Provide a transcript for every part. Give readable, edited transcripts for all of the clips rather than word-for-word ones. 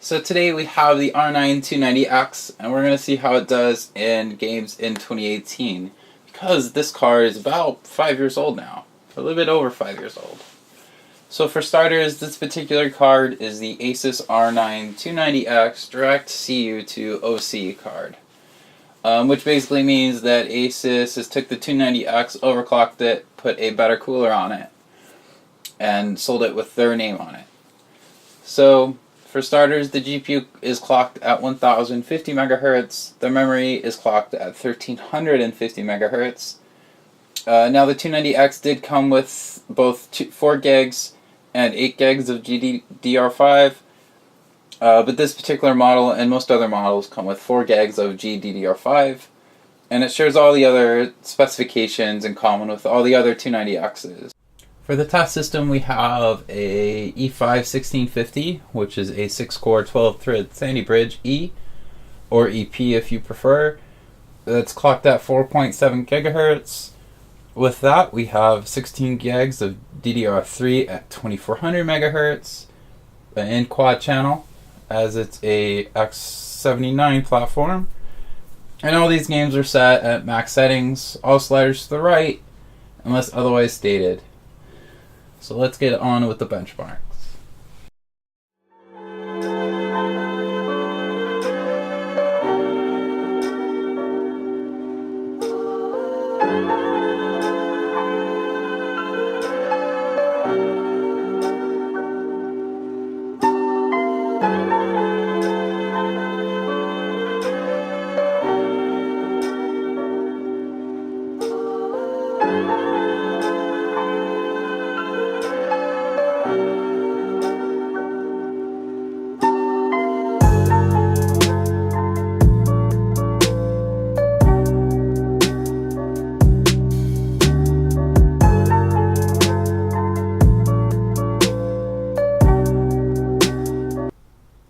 So today we have the R9 290X, and we're going to see how it does in games in 2018, because this card is about 5 years old now, a little bit over 5 years old. So for starters, this particular card is the ASUS R9 290X DirectCU II OC card, which basically means that ASUS has took the 290X, overclocked it, put a better cooler on it, and sold it with their name on it. So for starters, the GPU is clocked at 1050 MHz. The memory is clocked at 1350 MHz. Now the 290X did come with both 4 gigs and 8 gigs of GDDR5, but this particular model and most other models come with 4 gigs of GDDR5, and it shares all the other specifications in common with all the other 290Xs. For the test system, we have a E5 1650, which is a 6-core 12-thread Sandy Bridge E, or EP if you prefer. That's clocked at 4.7 GHz. With that, we have 16 gigs of DDR3 at 2400 MHz in quad channel, as it's a X79 platform. And all these games are set at max settings, all sliders to the right, unless otherwise stated. So let's get on with the benchmarks.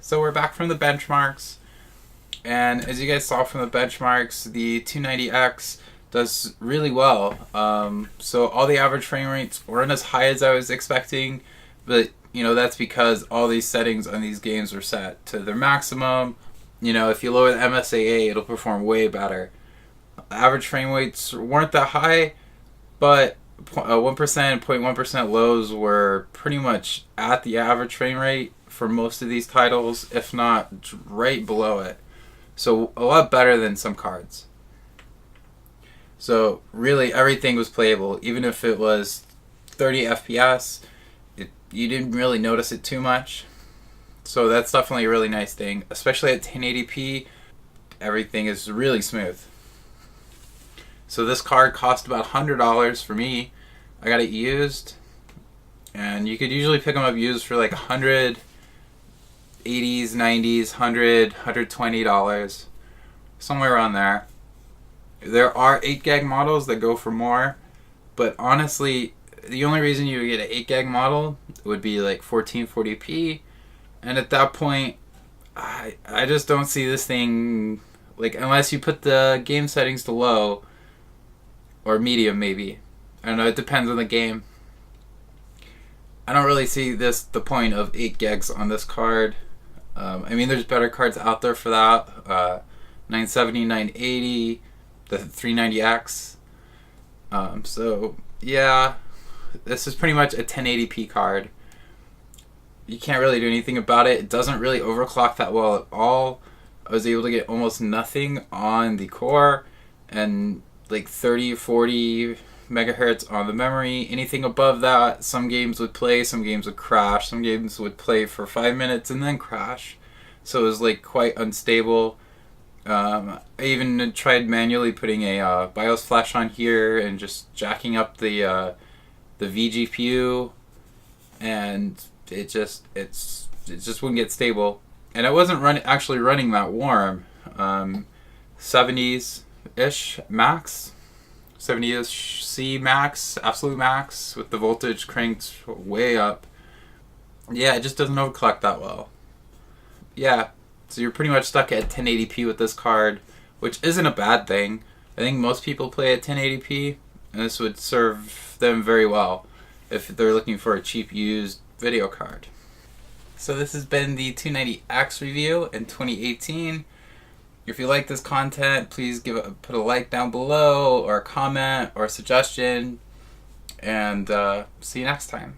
So we're back from the benchmarks, and as you guys saw from the benchmarks, the 290X does really well. So all the average frame rates weren't as high as I was expecting, but that's because all these settings on these games were set to their maximum. If you lower the MSAA, it'll perform way better. Average frame rates weren't that high, but 1%, 0.1% lows were pretty much at the average frame rate for most of these titles, if not right below it. So a lot better than some cards. So really everything was playable. Even if it was 30 FPS, you didn't really notice it too much. So that's definitely a really nice thing. Especially at 1080p, everything is really smooth. So this card cost about $100 for me. I got it used, and you could usually pick them up used for like $100, $80s, $90s, $100, $120, somewhere around there. There are 8 gig models that go for more, but honestly, the only reason you would get an 8 gig model would be like 1440p, and at that point, I just don't see this thing, like, unless you put the game settings to low, or medium maybe. I don't know, it depends on the game. I don't really see the point of 8 gigs on this card. I mean, there's better cards out there for that. 970, 980, the 390X. So yeah, this is pretty much a 1080p card. You can't really do anything about it. It doesn't really overclock that well at all. I was able to get almost nothing on the core, and like 30, 40 megahertz on the memory. Anything above that, some games would play, some games would crash, some games would play for 5 minutes and then crash. So it was like quite unstable. I even tried manually putting a BIOS flash on here and just jacking up the vGPU, and it just wouldn't get stable. And I wasn't actually running that warm. 70s ish max. 70ish C max, absolute max, with the voltage cranked way up. Yeah, it just doesn't overclock that well. Yeah, so you're pretty much stuck at 1080p with this card, which isn't a bad thing. I think most people play at 1080p, and this would serve them very well if they're looking for a cheap used video card. So this has been the 290X review in 2018. If you like this content, please put a like down below, or a comment, or a suggestion, and see you next time.